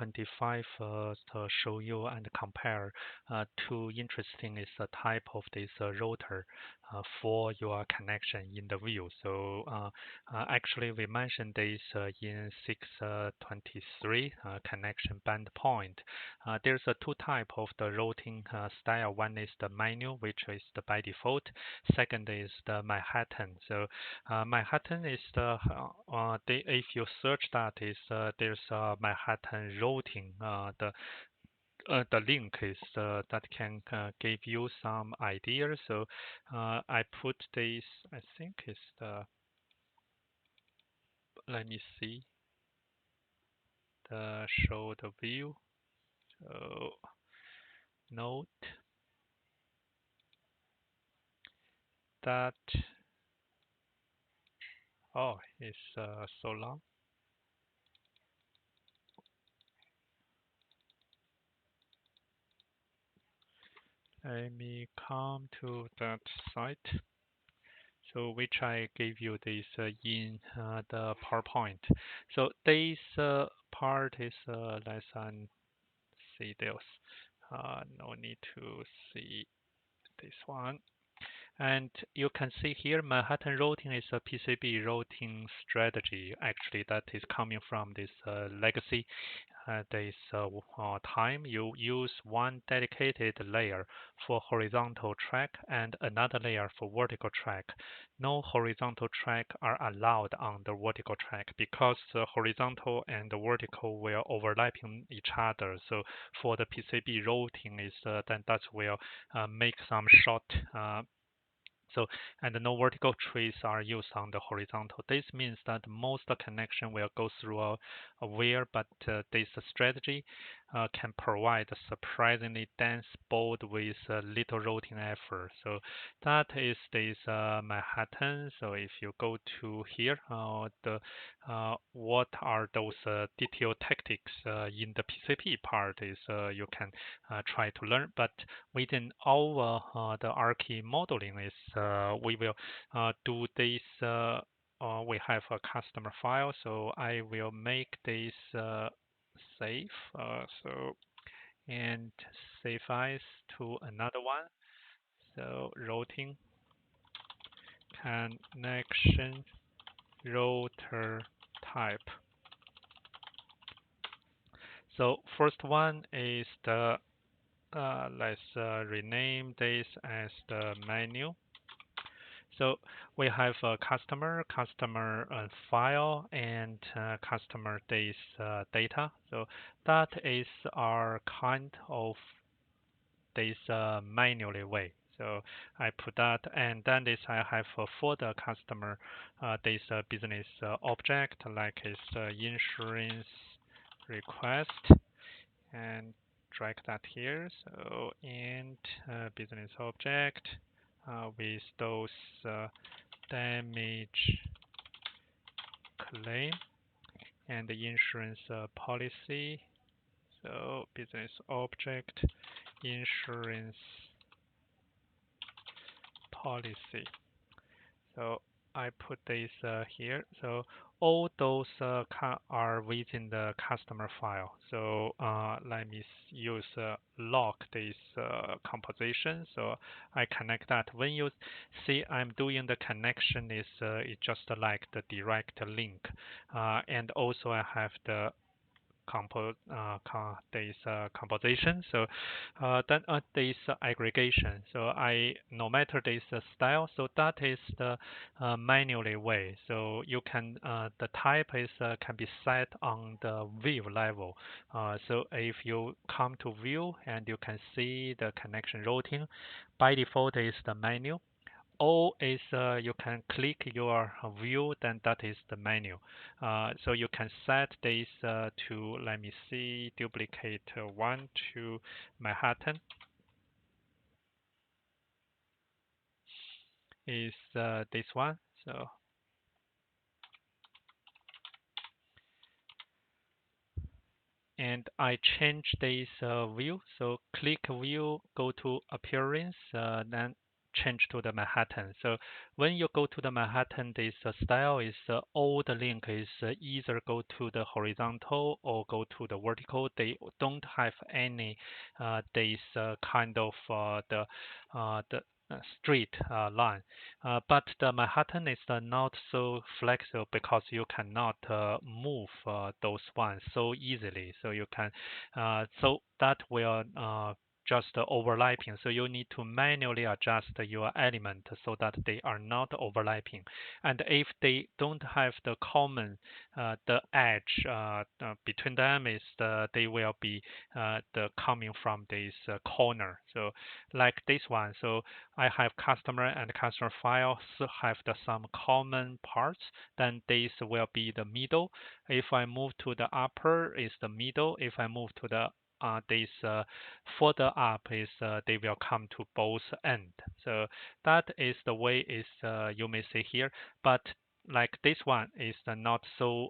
25 to show you and compare two interesting is the type of this router for your connection in the view. So actually we mentioned this in 623 connection band point. There's two type of the routing style. One is the menu, which is the by default. Second is the Manhattan. So Manhattan is if you search that is there's Manhattan routing. The link is that can give you some ideas. So I put this. I think is the. Let me see. The show the view. So note that. Oh, it's so long. Let me come to that site. So which I gave you this in the PowerPoint. So this part is less than see this. No need to see this one. And you can see here, Manhattan routing is a PCB routing strategy. Actually, that is coming from this legacy. This time you use one dedicated layer for horizontal track and another layer for vertical track. No horizontal track are allowed on the vertical track because the horizontal and the vertical will overlapping each other. So for the PCB routing is then that will make some short and no vertical trees are used on the horizontal. This means that most connection will go through a wire, but this strategy can provide a surprisingly dense board with little routing effort. So that is this Manhattan. So if you go to here, what are those detailed tactics in the PCB part is you can try to learn. But within our the Archi modeling is we will do this. We have a customer file, so I will make this save. So and save as to another one. So routing connection router type. So first one is the let's rename this as the menu. So we have a customer file, and customer this data. So that is our kind of this manually way. So I put that, and then this I have for the customer this business object, like is insurance request, and drag that here. So and business object with those damage claim and the insurance policy. So business object insurance policy. So I put this here. So all those are within the customer file. So let me use lock this composition. So I connect that. When you see I'm doing the connection, is it's just like the direct link, and also I have the this composition. So then this aggregation. So I no matter this style. So that is the manually way. So you can the type is can be set on the view level. So if you come to view and you can see the connection routing, by default is the menu. O is you can click your view, then that is the menu. So you can set this to, let me see, duplicate one to Manhattan is this one. So and I change this view. So click view, go to appearance, then change to the Manhattan. So when you go to the Manhattan, this style is all the link is either go to the horizontal or go to the vertical. They don't have any this kind of the straight line. But the Manhattan is not so flexible because you cannot move those ones so easily. So you can, so that will just overlapping. So you need to manually adjust your element so that they are not overlapping. And if they don't have the common, the edge between them is they will be the coming from this corner. So like this one. So I have customer and customer files have some common parts. Then this will be the middle. If I move to the upper, is the middle. If I move to the this further up is they will come to both end. So that is the way is you may see here, but like this one is not so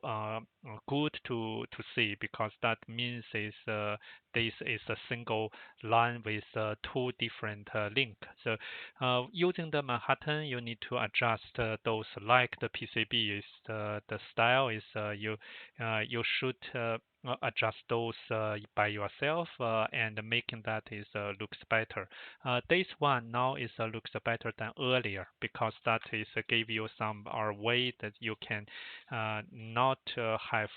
good to see because that means is this is a single line with two different link. So using the Manhattan, you need to adjust those like the PCB is the style is you should adjust those by yourself and making that is looks better. This one now is looks better than earlier because that is give you some way that you can not have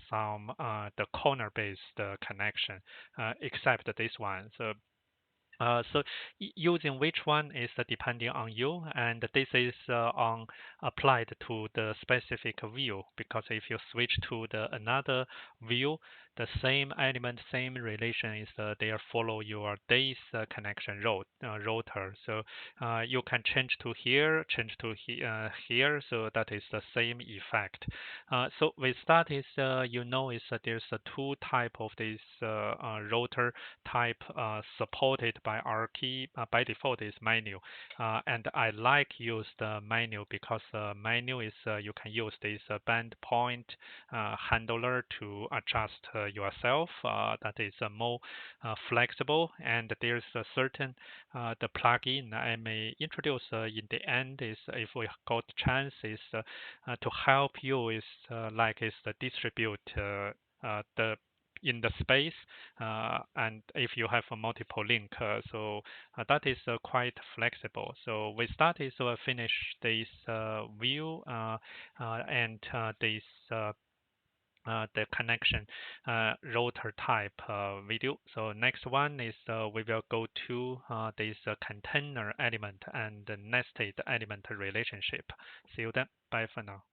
some the corner based connection except this one. So using which one is depending on you, and this is on applied to the specific view because if you switch to the another view, the same element, same relation is there follow your this connection router. So you can change to here, change to here, so that is the same effect. So with that is you know is there's two type of this router type supported by Archi. By default is manual, and I like use the manual because manual is you can use this band point handler to adjust yourself. That is more flexible, and there's a certain the plugin I may introduce in the end is if we got chance is to help you is like is the distribute the in the space and if you have a multiple link that is quite flexible. So with that is finish this view and this the connection router type video. So next one is we will go to this container element and the nested element relationship. See you then. Bye for now.